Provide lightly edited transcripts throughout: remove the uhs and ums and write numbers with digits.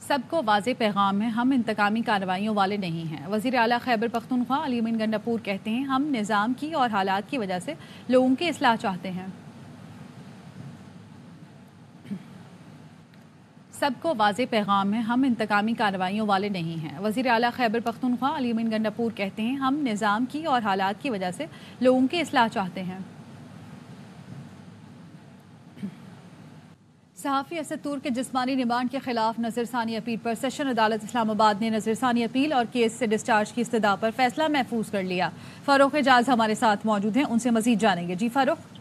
سب کو واضح پیغام ہے، ہم انتقامی کارروائیوں والے نہیں ہیں۔ وزیر اعلیٰ خیبر پختونخوا علی امین گنڈاپور کہتے ہیں ہم نظام کی اور حالات کی وجہ سے لوگوں کی اصلاح چاہتے ہیں۔ سب کو واضح پیغام ہے، ہم انتقامی کارروائیوں والے نہیں ہیں۔ وزیر اعلیٰ خیبر پختونخوا علی امین گنڈاپور کہتے ہیں ہم نظام کی اور حالات کی وجہ سے لوگوں کی اصلاح چاہتے ہیں۔ صحافی اسد طور کے جسمانی ریمانڈ کے خلاف نظر ثانی اپیل پر سیشن عدالت اسلام آباد نے نظر ثانی اپیل اور کیس سے ڈسچارج کی استدعا پر فیصلہ محفوظ کر لیا۔ فاروق اعجاز ہمارے ساتھ موجود ہیں، ان سے مزید جانیں گے۔ جی فاروق۔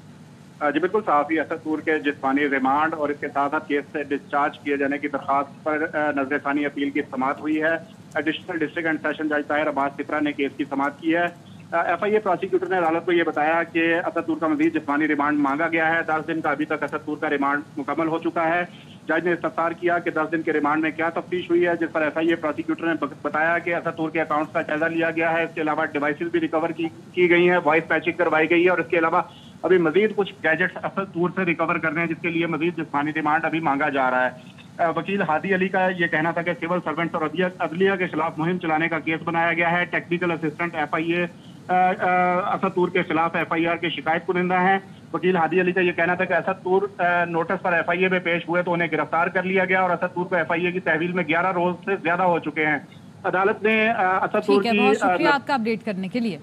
جی بالکل، صحافی اسد طور کے جسمانی ریمانڈ اور اس کے ساتھ ساتھ کیس سے ڈسچارج کیے جانے کی درخواست پر نظر ثانی اپیل کی سماعت ہوئی ہے۔ ایڈیشنل ڈسٹرکٹ اینڈ سیشن جج طاہر عباس سپرا نے کیس کی سماعت کی ہے۔ ایف آئی اے پروسیکیوٹر نے عدالت کو یہ بتایا کہ اسد طور کا مزید جسمانی ریمانڈ مانگا گیا ہے۔ 10 دن کا ابھی تک اسد طور کا ریمانڈ مکمل ہو چکا ہے۔ جج نے استفسار کیا کہ 10 دن کے ریمانڈ میں کیا تفتیش ہوئی ہے، جس پر ایف آئی اے پروسیکیوٹر نے بتایا کہ اسد طور کے اکاؤنٹس کا جائزہ لیا گیا ہے۔ اس کے علاوہ ڈیوائسز بھی ریکور کی گئی ہیں، وائس پیچنگ کروائی گئی ہے، اور اس کے علاوہ ابھی مزید کچھ گیجٹس اسد طور سے ریکور کرنے ہیں، جس کے لیے مزید جسمانی ریمانڈ ابھی مانگا جا رہا ہے۔ وکیل ہادی علی کا یہ کہنا تھا کہ سول سرونٹس اور عدلیہ کے خلاف مہم چلانے کا کیس بنایا گیا ہے۔ ٹیکنیکل اسسٹنٹ ایف آئی اے اسد طور کے خلاف ایف آئی آر کے شکایت کنندہ ہیں۔ وکیل ہادی علی کا یہ کہنا تھا کہ اسد طور نوٹس پر ایف آئی اے میں پیش ہوئے تو انہیں گرفتار کر لیا گیا، اور اسد طور کو ایف آئی اے کی تحویل میں 11 روز سے زیادہ ہو چکے ہیں۔ عدالت نے اسد طور کی بہت شکریہ آپ کا اپڈیٹ کرنے کے لیے۔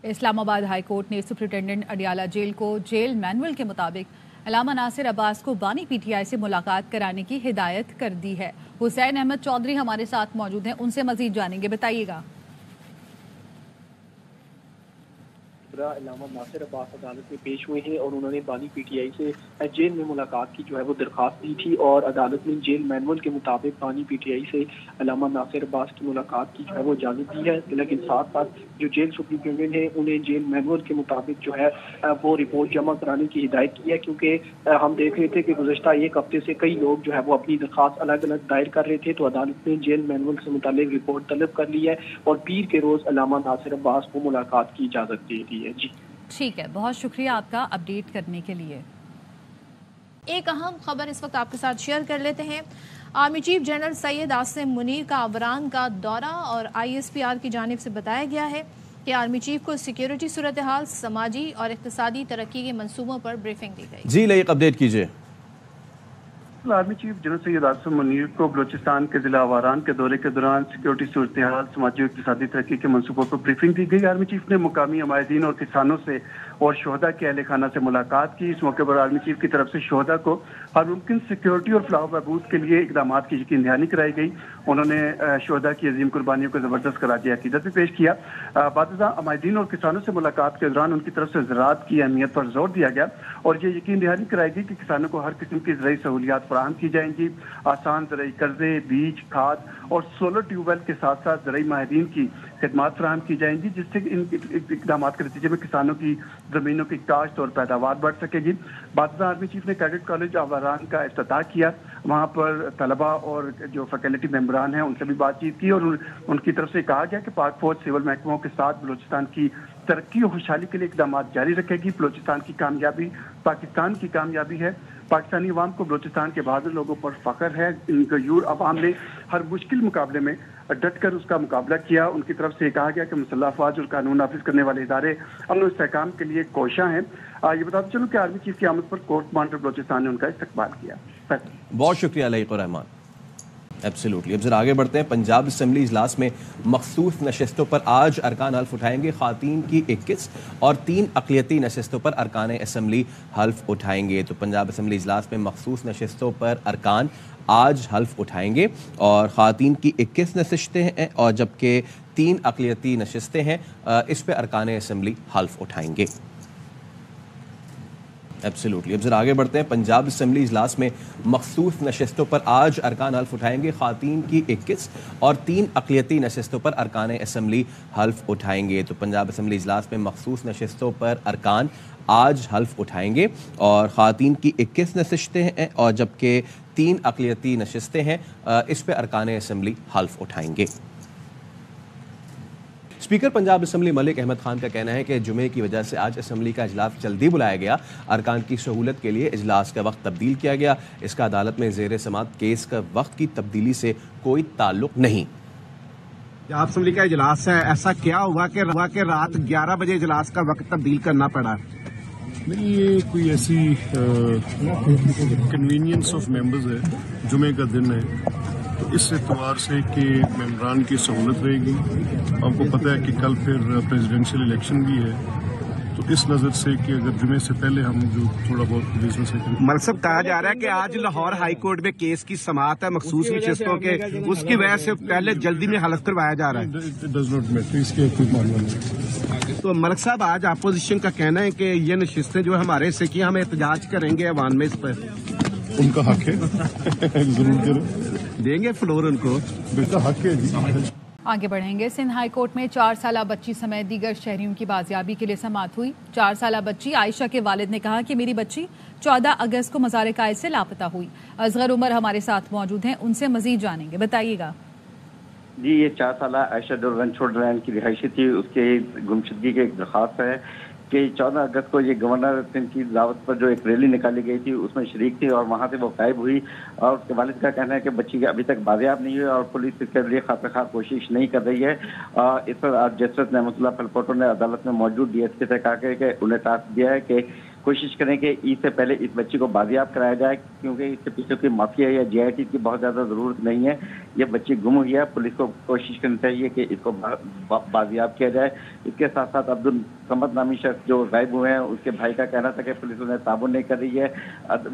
اسلام آباد ہائی کورٹ نے سپرنٹینڈنٹ اڈیالہ جیل کو جیل مینول کے مطابق علامہ ناصر عباس کو بانی پی ٹی آئی سے ملاقات کرانے کی ہدایت کر دی ہے۔ حسین احمد چودھری ہمارے ساتھ موجود ہیں، ان سے مزید جانیں گے، بتائیے گا۔ علامہ ناصر عباس عدالت میں پیش ہوئے ہیں اور انہوں نے بانی پی ٹی آئی سے جیل میں ملاقات کی وہ درخواست دی تھی، اور عدالت نے جیل مینول کے مطابق بانی پی ٹی آئی سے علامہ ناصر عباس کی ملاقات کی وہ اجازت دی ہے، لیکن ساتھ ساتھ جو جیل سپرنٹینڈنٹ ہیں انہیں جیل مینول کے مطابق وہ رپورٹ جمع کرانے کی ہدایت کی ہے، کیونکہ ہم دیکھ رہے تھے کہ گزشتہ ایک ہفتے سے کئی لوگ وہ اپنی درخواست الگ الگ دائر کر رہے تھے، تو عدالت نے جیل مینول سے متعلق رپورٹ طلب کر لی ہے اور پیر کے روز علامہ ناصر عباس کو ملاقات کی اجازت دے دی ہے۔ جی ٹھیک ہے، بہت شکریہ آپ کا اپڈیٹ کرنے کے لیے۔ ایک اہم خبر اس وقت آپ کے ساتھ شیئر کر لیتے ہیں۔ Army chief general Syed Asim Munir کا عوران کا دورہ، اور آئی ایس پی آر کی جانب سے بتایا گیا ہے کہ آرمی چیف کو سیکیورٹی صورتحال، سماجی اور اقتصادی ترقی کے منصوبوں پر بریفنگ دی گئی۔ جی لائق اپڈیٹ کیجیے۔ Army chief general Syed Asim Munir کو بلوچستان کے ضلع آواران کے دورے کے دوران سیکیورٹی صورتحال، سماجی اور اقتصادی ترقی کے منصوبوں پر بریفنگ دی گئی۔ آرمی چیف نے مقامی عمائدین اور کسانوں سے اور شہداء کے اہل خانہ سے ملاقات کی۔ اس موقع پر آرمی چیف کی طرف سے شہداء کو ہر ممکن سیکیورٹی اور فلاح و بہبود کے لیے اقدامات کی یقین دہانی کرائی گئی۔ انہوں نے شہداء کی عظیم قربانیوں کو زبردست خراج عقیدت بھی پیش کیا۔ بعد عمائدین اور کسانوں سے ملاقات کے دوران ان کی طرف سے زراعت کی اہمیت پر زور دیا گیا اور یہ یقین دہانی کرائی گئی کہ کسانوں کو ہر قسم کی زرعی سہولیات فراہم کی جائیں گی۔ آسان زرعی قرضے، بیج، کھاد اور سولر ٹیوب ویل کے ساتھ ساتھ زرعی ماہرین کی خدمات فراہم کی جائیں گی، جس سے ان اقدامات کے نتیجے میں کسانوں کی زمینوں کی کاشت اور پیداوار بڑھ سکے گی۔ بعد آرمی چیف نے کیڈٹ کالج آواران کا افتتاح کیا۔ وہاں پر طلباء اور جو فیکلٹی ممبران ہیں ان سے بھی بات چیت کی اور ان کی طرف سے کہا گیا کہ پاک فوج سول محکموں کے ساتھ بلوچستان کی ترقی و خوشحالی کے لیے اقدامات جاری رکھے گی۔ بلوچستان کی کامیابی پاکستان کی کامیابی ہے۔ پاکستانی عوام کو بلوچستان کے بہادر لوگوں پر فخر ہے۔ ان غیور عوام نے ہر مشکل مقابلے میں ڈٹ کر اس کا مقابلہ کیا۔ ان کی طرف سے یہ کہا گیا کہ مسلح افواج اور قانون نافذ کرنے والے ادارے امن و استحکام کے لیے کوشاں ہیں۔ یہ بتاتے چلوں کہ آرمی چیف کی آمد پر کورٹ کمانڈر بلوچستان نے ان کا استقبال کیا۔ بہت شکریہ لائق الرحمان۔ ایبسلیوٹلی۔ اب ذرا آگے بڑھتے ہیں۔ پنجاب اسمبلی اجلاس میں مخصوص نشستوں پر آج ارکان حلف اٹھائیں گے۔ خواتین کی 21 اور 3 اقلیتی نشستوں پر ارکان اسمبلی حلف اٹھائیں گے۔ تو پنجاب اسمبلی اجلاس میں مخصوص نشستوں پر ارکان آج حلف اٹھائیں گے، اور خواتین کی 21 نشستیں ہیں اور جبکہ 3 اقلیتی نشستیں ہیں، اس پہ ارکان اسمبلی حلف اٹھائیں گے۔ ایبسلیوٹلی۔ اب ذرا آگے بڑھتے ہیں۔ پنجاب اسمبلی اجلاس میں مخصوص نشستوں پر آج ارکان حلف اٹھائیں گے۔ خواتین کی 21 اور 3 اقلیتی نشستوں پر ارکان اسمبلی حلف اٹھائیں گے۔ تو پنجاب اسمبلی اجلاس میں مخصوص نشستوں پر ارکان آج حلف اٹھائیں گے، اور خواتین کی 21 نشستیں ہیں اور جبکہ 3 اقلیتی نشستیں ہیں، اس پہ ارکان اسمبلی حلف اٹھائیں گے۔ اسپیکر پنجاب اسمبلی ملک احمد خان کا کہنا ہے کہ جمعے کی وجہ سے آج اسمبلی کا اجلاس جلدی بلایا گیا. ارکان کی سہولت کے لیے اجلاس کا وقت تبدیل کیا گیا. اس کا عدالت میں زیر سماعت کیس کا وقت کی تبدیلی سے کوئی تعلق نہیں. پنجاب اسمبلی کا اجلاس ہے, ایسا کیا ہوا کہ رات 11 بجے اجلاس کا وقت تبدیل کرنا پڑا؟ نہیں, یہ کوئی ایسی کنوینئنس آف ممبرز ہے. جمعے کا دن ہے تو اس اعتبار سے کہ ممبران کی سہولت رہے گی. آپ کو پتہ ہے کہ کل پھر پریزیڈنشیل الیکشن بھی ہے, تو اس نظر سے کہ اگر جمعے سے پہلے ہم جو تھوڑا بہت بزنس ہے. مقصد کہا جا رہا ہے کہ آج لاہور ہائی کورٹ میں کیس کی سماعت ہے مخصوص نشستوں کے, اس کی وجہ سے پہلے جلدی میں حلف کروایا جا رہا ہے. اٹ ڈز ناٹ میٹر, اس کے کوئی معاملہ نہیں. تو ملک صاحب, آج اپوزیشن کا کہنا ہے کہ یہ نشستیں جو ہمارے سے کی, ہم احتجاج کریں گے ایوان میں اس پر. ان کا حق ہے, ضرور کریں, دیں گے فلور ان کو, بالکل حق ہے جی. آگے بڑھیں گے. سندھ ہائی کورٹ میں 4 سالہ بچی سمیت دیگر شہریوں کی بازیابی کے لیے سماعت ہوئی. 4 سالہ بچی عائشہ کے والد نے کہا کہ میری بچی 14 اگست کو مزار قائد سے لاپتہ ہوئی. اصغر عمر ہمارے ساتھ موجود ہیں, ان سے مزید جانیں گے, بتائیے گا. جی, یہ 4 سالہ عائشہ جو رنچوڑ لینڈ کی رہائشی تھی, اس کے گمشدگی کی ایک درخواست ہے کہ 14 اگست کو یہ گورنر سندھ کی دعوت پر جو ایک ریلی نکالی گئی تھی اس میں شریک تھی اور وہاں سے وہ غائب ہوئی. اور اس کے والد کا کہنا ہے کہ بچی ابھی تک بازیاب نہیں ہوئی اور پولیس اس کے لیے خاطر خواہ کوشش نہیں کر رہی ہے. اس پر آج جسٹس نعمت اللہ پھلپوٹو نے عدالت میں موجود ڈی ایس پی سے کہا کہ انہیں ٹاسک دیا ہے کہ کوشش کریں کہ عید سے پہلے اس بچی کو بازیاب کرایا جائے, کیونکہ اس کے پیچھے کوئی مافیا یا جے آئی ٹی کی بہت زیادہ ضرورت نہیں ہے. یہ بچی گم ہوئی ہے, پولیس کو کوشش کرنی چاہیے کہ اس کو بازیاب کیا جائے. اس کے ساتھ ساتھ عبد الصمد نامی شخص جو غائب ہوئے ہیں, اس کے بھائی کا کہنا تھا کہ پولیس انہیں تعاون نہیں کر رہی ہے,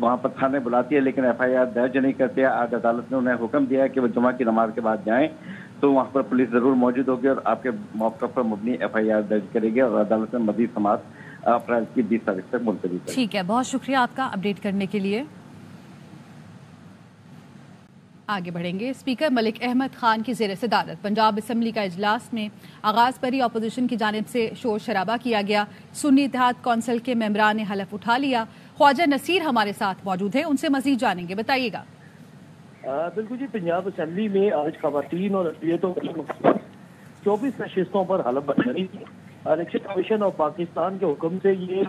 وہاں پر تھانے بلاتی ہے لیکن ایف آئی آر درج نہیں کرتے. آج عدالت نے انہیں حکم دیا ہے کہ وہ جمعہ کی نماز کے بعد جائیں, تو وہاں پر پولیس ضرور موجود ہوگی اور آپ کے موقف پر مبنی ایف آئی آر درج کرے گی اور عدالت میں مزید سماعت اپریل کی 20 تاریخ تک ملتوی ہے. ٹھیک ہے, بہت شکریہ آپ کا اپڈیٹ کرنے کے لیے. آگے بڑھیں گے. اسپیکر ملک احمد خان کی زیر صدارت پنجاب اسمبلی کا اجلاس میں آغاز پر ہی اپوزیشن کی جانب سے شور شرابہ کیا گیا. سنی اتحاد کونسل کے ممبران نے حلف اٹھا لیا. خواجہ نصیر ہمارے ساتھ موجود ہیں, ان سے مزید جانیں گے, بتائیے گا. بالکل جی, پنجاب اسمبلی میں آج خواتین اور اقلیتوں کی 24 نشستوں پر حلف برداری تھی. الیکشن کمیشن آف پاکستان کے حکم سے یہ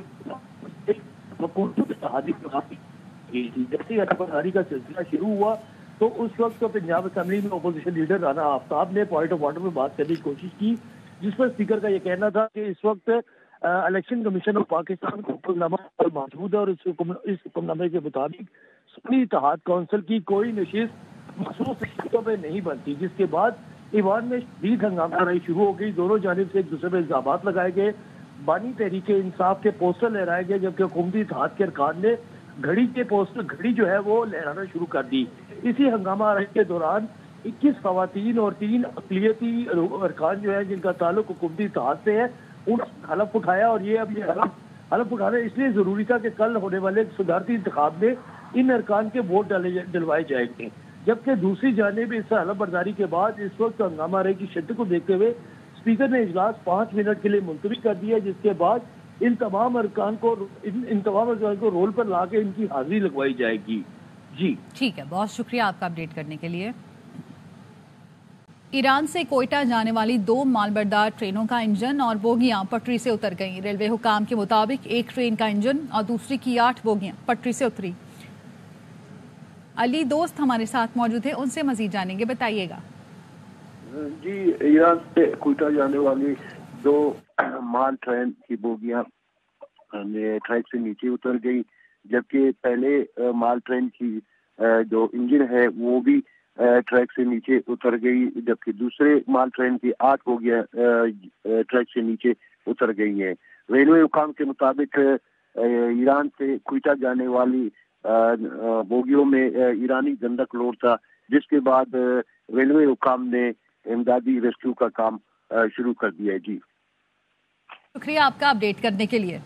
جیسے حلف برداری کا سلسلہ شروع ہوا تو اس وقت تو پنجاب اسمبلی میں اپوزیشن لیڈر رانا آفتاب نے پوائنٹ آف آرڈر میں بات کرنے کی کوشش کی, جس پر اسپیکر کا یہ کہنا تھا کہ اس وقت الیکشن کمیشن آف پاکستان کا حکم نامہ موجود ہے اور اس حکم نامے کے مطابق سنی اتحاد کونسل کی کوئی نشست مخصوص نشستوں پہ نہیں بنتی. جس کے بعد ایوان میں شدید ہنگامہ رہی شروع ہو گئی. دونوں جانب سے ایک دوسرے پہ الزامات لگائے گئے. بانی تحریک انصاف کے پوسٹر لہرائے گئے, جبکہ حکومتی اتحاد کے ارکان نے گھڑی جو ہے وہ لہرانا شروع کر دی. اسی ہنگامہ رہی کے دوران 21 خواتین اور 3 اقلیتی ارکان جو ہے جن کا تعلق حکومتی اتحاد سے ہے, ان حلف اٹھایا. اور یہ اب یہ حلف اٹھانا اس لیے ضروری تھا کہ کل ہونے والے صدارتی انتخاب میں ان ارکان کے ووٹ ڈلوائے جائیں گے. جبکہ دوسری جانب اس حلف برداری کے بعد اس وقت ہنگامہ رہی کی شدت کو دیکھتے ہوئے اسپیکر نے اجلاس 5 منٹ کے لیے ملتوی کر دیا, جس کے بعد ان تمام ارکان کو رول پر لا کے ان کی حاضری لگوائی جائے گی. جی ٹھیک ہے, بہت شکریہ آپ کا اپڈیٹ کرنے کے لیے. ایران سے کوئٹہ جانے والی 2 مالبردار ٹرینوں کا انجن اور بوگیاں پٹری سے اتر گئیں. ریلوے حکام کے مطابق ایک ٹرین کا انجن اور دوسری کی 8 بوگیاں پٹری سے اتری. علی دوست ہمارے ساتھ موجود ہیں, ان سے مزید جانیں گے, بتائیے گا. جی, ایران سے کوئٹہ جانے والی 2 مال ٹرین کی بوگیاں ٹریک سے نیچے اتر گئی, جبکہ پہلے مال ٹرین کی جو انجن ہے وہ بھی ٹریک سے نیچے اتر گئی, جبکہ دوسرے مال ٹرین کی 8 بوگیاں ٹریک سے نیچے اتر گئی ہیں. ریلوے حکام کے مطابق ایران سے کوئٹہ جانے والی بوگیوں میں ایرانی گندک لوڈ تھا, جس کے بعد ریلوے حکام نے امدادی ریسکیو کا کام شروع کر دیا ہے. جی شکریہ آپ کا اپڈیٹ کرنے کے لیے.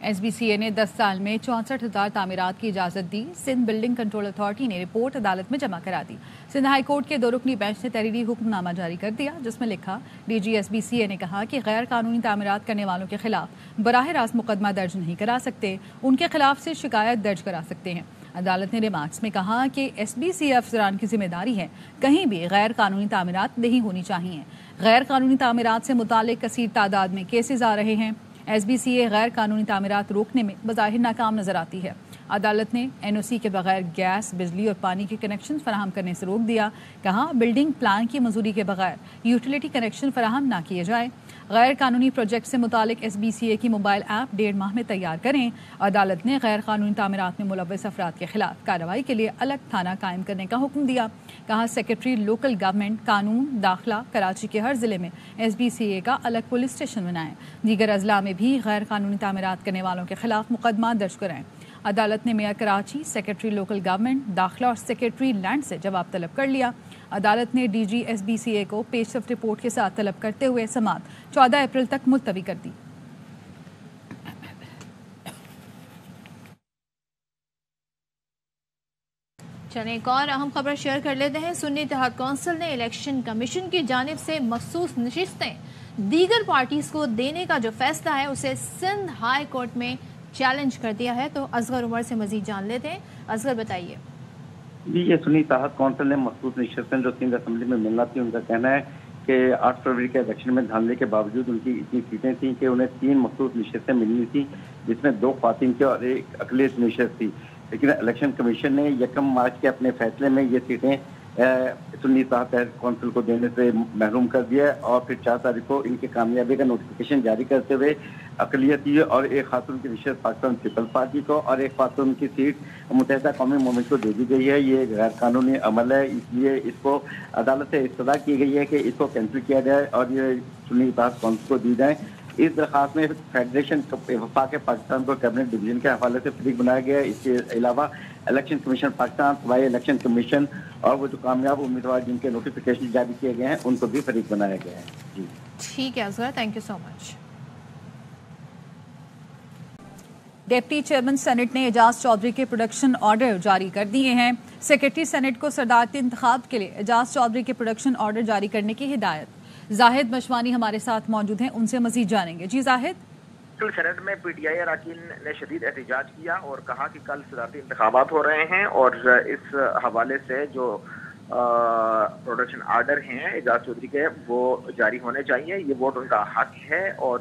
ایس بی سی اے نے 10 سال میں 64,000 تعمیرات کی اجازت دی. سندھ بلڈنگ کنٹرول اتھارٹی نے رپورٹ عدالت میں جمع کرا دی. سندھ ہائی کورٹ کے 2 رکنی بینچ نے تحریری حکم نامہ جاری کر دیا, جس میں لکھا D G S B C A نے کہا کہ غیر قانونی تعمیرات کرنے والوں کے خلاف براہ راست مقدمہ درج نہیں کرا سکتے, ان کے خلاف سے شکایت درج کرا سکتے ہیں. عدالت نے ریمارکس میں کہا کہ SBCA افسران کی ذمہ داری ہے کہیں بھی غیر قانونی تعمیرات نہیں ہونی چاہیے. غیر قانونی تعمیرات سے متعلق کثیر تعداد میں کیسز آ رہے ہیں. SBCA غیر قانونی تعمیرات روکنے میں بظاہر ناکام نظر آتی ہے. عدالت نے NOC کے بغیر گیس، بجلی اور پانی کے کنیکشن فراہم کرنے سے روک دیا. کہا بلڈنگ پلان کی منظوری کے بغیر یوٹیلیٹی کنیکشن فراہم نہ کیے جائے. غیر قانونی پروجیکٹ سے متعلق SBCA کی موبائل ایپ 1.5 ماہ میں تیار کریں. عدالت نے غیر قانونی تعمیرات میں ملوث افراد کے خلاف کارروائی کے لیے الگ تھانہ قائم کرنے کا حکم دیا. کہا سیکرٹری لوکل گورنمنٹ قانون داخلہ کراچی کے ہر ضلع میں SBCA کا الگ پولیس اسٹیشن بنائیں. دیگر اضلاع میں بھی غیر قانونی تعمیرات کرنے والوں کے خلاف مقدمات درج کرائیں. عدالت نے mayor Karachi, secretary local government داخلہ اور سیکرٹری لینڈ سے جواب طلب کر لیا. عدالت نے DG SBCA کو پیش رفت رپورٹ کے ساتھ طلب کرتے ہوئے سماعت 14 اپریل تک ملتوی کر دی. چلیں ایک اور اہم خبر شیئر کر لیتے ہیں. سنی اتحاد کونسل نے الیکشن کمیشن کی جانب سے مخصوص نشستیں دیگر پارٹیز کو دینے کا جو فیصلہ ہے اسے سندھ ہائی کورٹ میں چیلنج کر دیا ہے. تو اصغر عمر سے مزید جان لیتے ہیں. اصغر بتائیے. جی، یہ سنی اتحاد کونسل نے مخصوص نشستیں جو سندھ اسمبلی میں ملنا تھی، ان کا کہنا ہے کہ 8 فروری کے الیکشن میں دھاندلی کے باوجود ان کی اتنی سیٹیں تھیں کہ انہیں 3 مخصوص نشستیں ملنی تھیں، جس میں 2 خواتین کی اور 1 اقلیت نشست تھی. لیکن الیکشن کمیشن نے 1 مارچ کے اپنے فیصلے میں یہ سیٹیں سنی اتحاد کونسل کو دینے سے محروم کر دیا اور پھر 4 تاریخ کو ان کی کامیابی کا نوٹیفیکیشن جاری کرتے ہوئے اقلیتی اور 1 خاتون کی نشست پاکستان پیپلز پارٹی کو اور 1 خاتون کی سیٹ متحدہ قومی موومنٹ کو دے دی گئی ہے. یہ غیر قانونی عمل ہے، اس لیے اس کو عدالت سے استدعا کی گئی ہے کہ اس کو کینسل کیا جائے اور یہ سنی اتحاد کونسل کو دی جائیں. اس درخواست میں فیڈریشن وفاق پاکستان کو کیبنٹ ڈویژن کے حوالے سے فریق بنایا گیا ہے. اس کے علاوہ الیکشن کمیشن پاکستان، صوبائی الیکشن کمیشن اور وہ جو کامیاب امیدوار جن کے نوٹیفیکیشن جاری کیے گئے ہیں ان کو بھی فریق بنایا گیا ہے. جی ٹھیک ہے Asghar, thank you so much. Deputy chairman senate نے اعجاز چودھری کے پروڈکشن آرڈر جاری کر دیے ہیں. سیکرٹری سینٹ کو صدارتی انتخاب کے لیے اعجاز چودھری کے پروڈکشن آرڈر جاری کرنے کی ہدایت. زاہد مشوانی ہمارے ساتھ موجود ہیں، ان سے مزید جانیں گے. جی زاہد. کل سینٹ میں PTI اراکین نے شدید احتجاج کیا اور کہا کہ کل صدارتی انتخابات ہو رہے ہیں اور اس حوالے سے جو پروڈکشن آرڈر ہیں اعجاز چودھری کے وہ جاری ہونے چاہیے. یہ ووٹ ان کا حق ہے اور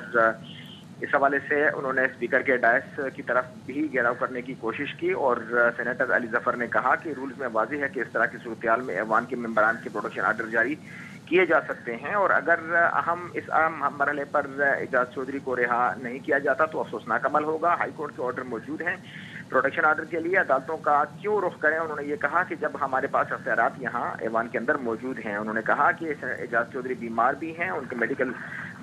اس حوالے سے انہوں نے اسپیکر کے ڈائس کی طرف بھی گھیراؤ کرنے کی کوشش کی اور سینیٹر علی ظفر نے کہا کہ رولز میں واضح ہے کہ اس طرح کی صورتحال میں ایوان کے ممبران کے پروڈکشن آرڈر جاری کیے جا سکتے ہیں اور اگر اس اہم مرحلے پر اعجاز چودھری کو رہا نہیں کیا جاتا تو افسوسناک عمل ہوگا. ہائی کورٹ کے آرڈر موجود ہیں پروڈکشن آرڈر کے لیے، عدالتوں کا کیوں رخ کریں. انہوں نے یہ کہا کہ جب ہمارے پاس اختیارات یہاں ایوان کے اندر موجود ہیں. انہوں نے کہا کہ اعجاز چودھری بیمار بھی ہیں، ان کے میڈیکل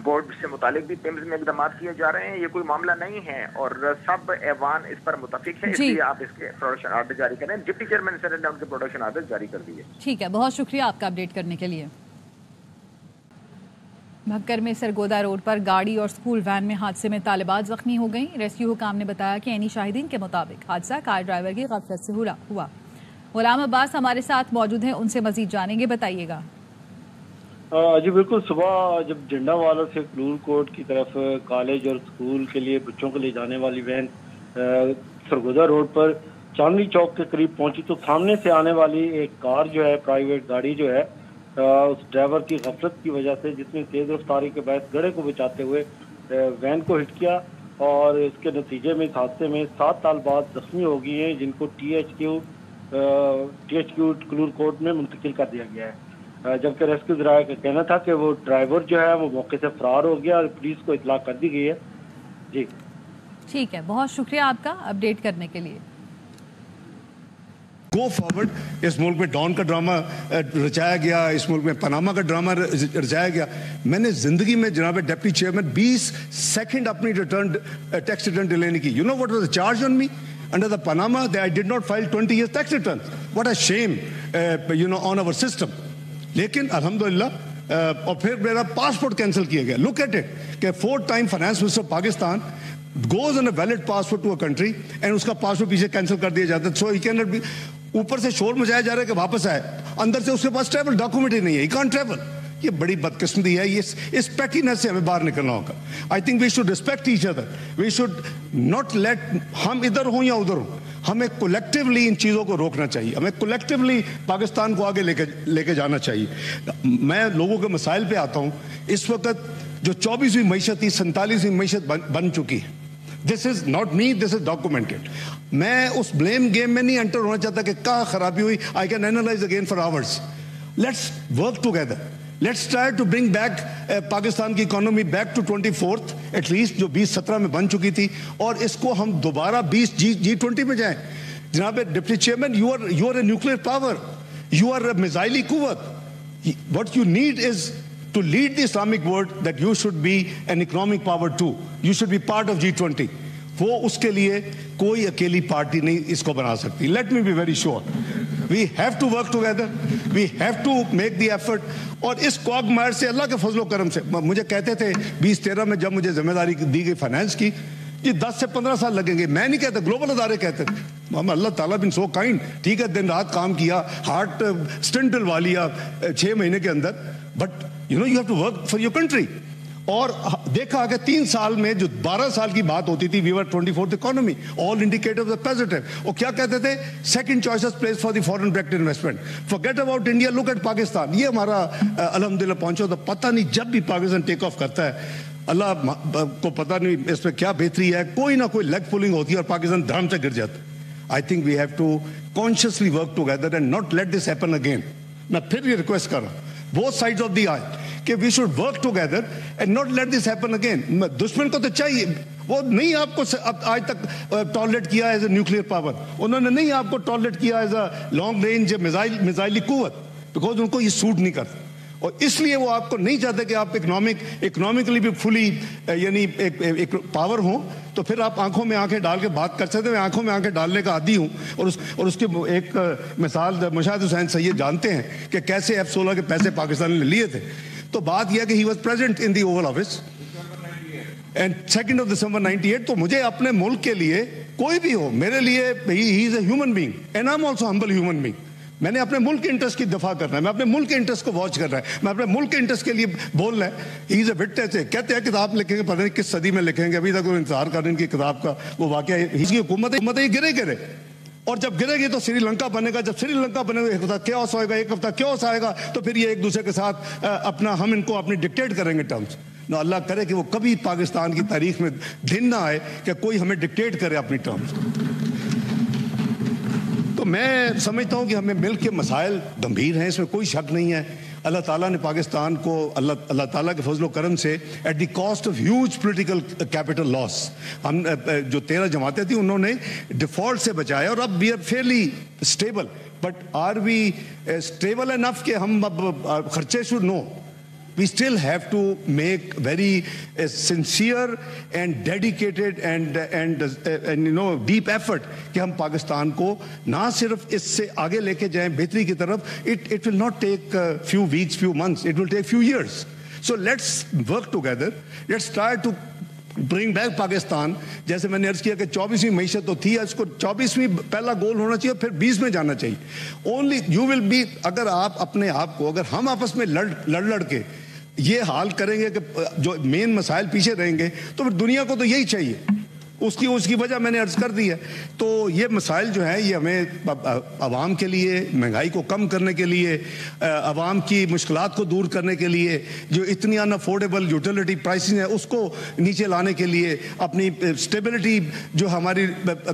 بورڈ سے متعلق بھی پیمز میں اقدامات کیے جا رہے ہیں. یہ کوئی معاملہ نہیں ہے اور سب ایوان اس پر متفق ہے، اس لیے آپ اس کے پروڈکشن آرڈر جاری کریں. ڈپٹی چیئرمین سینٹ نے ان کے پروڈکشن آرڈر جاری کر دیے. ٹھیک ہے، بہت شکریہ آپ کا اپڈیٹ کرنے کے لیے. بھکر میں سرگودا روڈ پر گاڑی اور سکول وین میں حادثے میں طالبات زخمی ہو گئیں. ریسکیو حکام نے بتایا کہ عینی شاہدین کے مطابق حادثہ کار ڈرائیور کی غفلت سے ہوا. غلام عباس ہمارے ساتھ موجود ہیں، ان سے مزید جانیں گے. بتائیے گا. جی بالکل، صبح جب جنڈا والا سے کلور کوٹ کی طرف کالج اور سکول کے لیے بچوں کو لے جانے والی وین سرگودا روڈ پر چاندنی چوک کے قریب پہنچی تو سامنے سے آنے والی ایک کار جو ہے، پرائیویٹ گاڑی جو ہے، اس ڈرائیور کی غفلت کی وجہ سے جس میں تیز رفتاری کے باعث گڑھے کو بچاتے ہوئے وین کو ہٹ کیا اور اس کے نتیجے میں اس حادثے میں 7 طالبات زخمی ہو گئی ہیں جن کو THQ کلور کوٹ میں منتقل کر دیا گیا ہے. جبکہ ریسکیو ذرائع کا کہنا تھا کہ وہ ڈرائیور جو ہے وہ موقع سے فرار ہو گیا اور پولیس کو اطلاع کر دی گئی ہے. جی ٹھیک ہے، بہت شکریہ آپ کا اپڈیٹ کرنے کے لیے. Go forward. اس ملک میں ڈان کا ڈرامہ رچایا گیا، اس ملک میں پاناما کا ڈرامہ رچایا گیا. میں نے زندگی میں جناب ڈپٹی چیئرمین 20 سیکنڈ اپنی ٹیکس ریٹرن ڈیلے نہیں کی. You know what was the charge on me under the Panama that I did not file 20 years tax return. What a shame on our system. لیکن الحمدللہ اور پھر میرا passport cancel کیا گیا. لک ایٹ اٹ کہ 4-time finance minister Pakistan goes on a valid passport to a country and اس کا passport پیچھے کینسل کر دیا جاتا ہے. سو ہی کین ناٹ بی. اوپر سے شور مچایا جا رہا ہے کہ واپس آئے، اندر سے اس کے پاس ٹریول ڈاکومنٹ ہی نہیں ہے. He can't travel. یہ بڑی بدقسمتی ہے. اس پیٹینس سے ہمیں باہر نکلنا ہوگا. I think we should respect each other. We should not let ہم ادھر ہوں یا ادھر ہوں، ہمیں کولیکٹیولی ان چیزوں کو روکنا چاہیے, ہمیں کولیکٹیولی پاکستان کو آگے لے کے جانا چاہیے. میں لوگوں کے مسائل پہ آتا ہوں. اس وقت جو 24ویں معیشت تھی 47ویں معیشت بن چکی ہے. This is not me, this is documented. میں اس بلیم گیم میں نہیں انٹر ہونا چاہتا کہ کہاں خرابی ہوئی. I can analyze again for hours. Let's work together. Let's try to bring back Pakistan کی economy back to 24th at least, جو 2017 میں بن چکی تھی, اور اس کو ہم دوبارہ G20 میں جائیں. جناب deputy chairman, you are a nuclear power, you are a میزائلی قوت. What you need is to lead the Islamic world that you should be an economic power too. You should be part of G20. وہ اس کے لیے کوئی اکیلی party نہیں اس کو بنا سکتی. Let me be very sure. We have to work together. We have to make the effort. اور اس کوگمائر سے اللہ کے فضل و کرم سے, مجھے کہتے تھے 2013 میں جب مجھے ذمہ داری دی گئی فائنانس کی, یہ 10 سے 15 سال لگیں گے. میں نہیں کہتا, گلوبل ادارے کہتے تھے. اللہ تعالیٰ بن سو کائنڈ. ٹھیک ہے, دن رات کام کیا, ہارٹ اسٹنٹ ڈلوا لیا 6 مہینے کے اندر, but you know you have to work for your country. اور دیکھا کہ 3 سال میں جو 12 سال کی بات ہوتی تھی, we were 24th economy, all indicators are positive. اور کیا کہتے تھے, second choice place for the foreign direct investment. Forget about India, look at Pakistan. یہ ہمارا الحمدللہ پہنچا. تو پتہ نہیں جب بھی پاکستان ٹیک آف کرتا ہے, اللہ کو پتہ نہیں اس پہ کیا بہتری ہے, کوئی نہ کوئی لیگ پولنگ ہوتی ہے اور پاکستان دھڑام سے گر جاتا ہے. I think we have to consciously work together and not let this happen again. میں پھر یہ ریکویسٹ کر رہا ہوں both sides of the aisle کہ we should work together and not let this happen again. دشمن کو تو چاہیے, وہ نہیں آپ کو آج تک ٹالریٹ کیا ایز اے نیوکلیئر پاور, انہوں نے نہیں آپ کو ٹالریٹ کیا ایز اے لانگ رینج میزائلی قوت, بیکاز ان کو یہ سوٹ نہیں کرتا. اور اس لیے وہ آپ کو نہیں چاہتے کہ آپ اکنامکلی بھی فلی یعنی ایک پاور ہوں, تو پھر آپ آنکھوں میں آنکھیں ڈال کے بات کر سکتے ہیں. میں آنکھوں میں آنکھیں ڈالنے کا عادی ہوں. اور اس کی ایک مثال مشاہد حسین سید جانتے ہیں کہ کیسے F-16 کے پیسے پاکستان نے لیے تھے. تو بات یہ کہ he was present in the Oval office and 2nd of December 98. تو مجھے اپنے ملک کے لیے کوئی بھی ہو, میرے لیے ہی is a human being and I am also humble human being. میں نے اپنے ملک کے انٹرسٹ کی دفاع کرنا ہے, میں اپنے ملک کے انٹرسٹ کو واچ کر رہا ہے, میں اپنے ملک کے انٹرسٹ کے لیے بولنا ہے. ہی از اے وٹنس. کہتے ہیں کتاب لکھیں گے, پتہ نہیں کس صدی میں لکھیں گے, ابھی تک وہ انتظار کر رہے ہیں ان کی کتاب کا. وہ واقعہ اس کی حکومت یہ گرے, اور جب گرے گی تو سری لنکا بنے گا. جب سری لنکا بنے گا, ایک ہفتہ کیوس ہوئے گا, ایک ہفتہ کیوس آئے گا, تو پھر یہ ایک دوسرے کے ساتھ ہم ان کو اپنی ڈکٹیٹ کریں گے ٹرمز. نو اللہ کرے کہ وہ کبھی پاکستان کی تاریخ میں دن نہ آئے کہ کوئی ہمیں ڈکٹیٹ کرے اپنی ٹرمز. تو میں سمجھتا ہوں کہ ہمیں مل کے مسائل گمبھیر ہیں, اس میں کوئی شک نہیں ہے. اللہ تعالیٰ نے پاکستان کو اللہ تعالیٰ کے فضل و کرم سے at the cost of huge political capital loss, ہم جو 13 جماعتیں تھیں انہوں نے ڈیفالٹ سے بچایا, اور اب we are fairly stable. But are we stable enough کہ ہم اب خرچے should know. We still have to make very sincere and dedicated and deep effort کہ ہم پاکستان کو نہ صرف اس سے آگے لے کے جائیں بہتری کی طرف. It will not take few weeks, few months. It will take few years. So let's work together. Let's try to bring back Pakistan. جیسے میں نے عرض کیا کہ 24ویں معیشت تو تھی, اس کو 24ویں پہلا گول ہونا چاہیے, پھر 20 میں جانا چاہیے. Only you will be, اگر آپ اپنے آپ کو, اگر ہم آپس میں لڑ کے یہ حال کریں گے کہ جو مین مسائل پیچھے رہیں گے, تو پھر دنیا کو تو یہی چاہیے. اس کی وجہ میں نے عرض کر دی ہے. تو یہ مسائل جو ہیں یہ ہمیں عوام کے لیے, مہنگائی کو کم کرنے کے لیے, عوام کی مشکلات کو دور کرنے کے لیے, جو اتنی ان افورڈیبل یوٹیلیٹی پرائسز ہیں اس کو نیچے لانے کے لیے, اپنی اسٹیبلٹی جو ہماری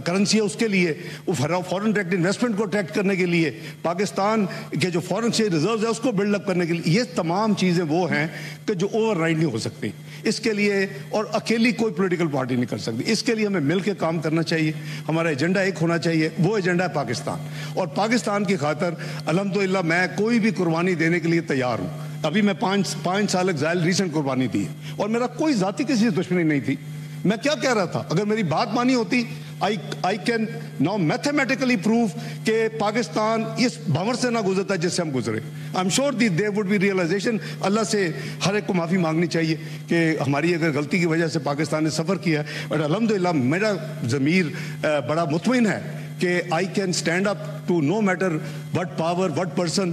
کرنسی ہے اس کے لیے, فارن ڈائریکٹ انویسٹمنٹ کو اٹریکٹ کرنے کے لیے, پاکستان کے جو فارن سے ریزروز ہے اس کو بلڈ اپ کرنے کے لیے, یہ تمام چیزیں وہ ہیں کہ جو اوور رائڈ نہیں ہو سکتی. اس کے لیے اور اکیلی کوئی پولیٹیکل پارٹی نہیں کر سکتی. اس کے لیے ہمیں مل کے کام کرنا چاہیے. ہمارا ایجنڈا ایک ہونا چاہیے, وہ ایجنڈا ہے پاکستان. اور پاکستان کی خاطر الحمدللہ میں کوئی بھی قربانی دینے کے لیے تیار ہوں. ابھی میں 5 سال ایگزائل ریسنٹ قربانی دی ہے, اور میرا کوئی ذاتی کسی سے دشمنی نہیں تھی. میں کیا کہہ رہا تھا, اگر میری بات مانی ہوتی, I can now mathematically prove کہ پاکستان اس بھنور سے نہ گزرتا جس سے ہم گزرے. I'm sure there would be realization. اللہ سے ہر ایک کو معافی مانگنی چاہیے کہ ہماری اگر غلطی کی وجہ سے پاکستان نے سفر کیا, اور الحمدللہ میرا ضمیر بڑا مطمئن ہے کہ I can stand up to no matter what power, what person,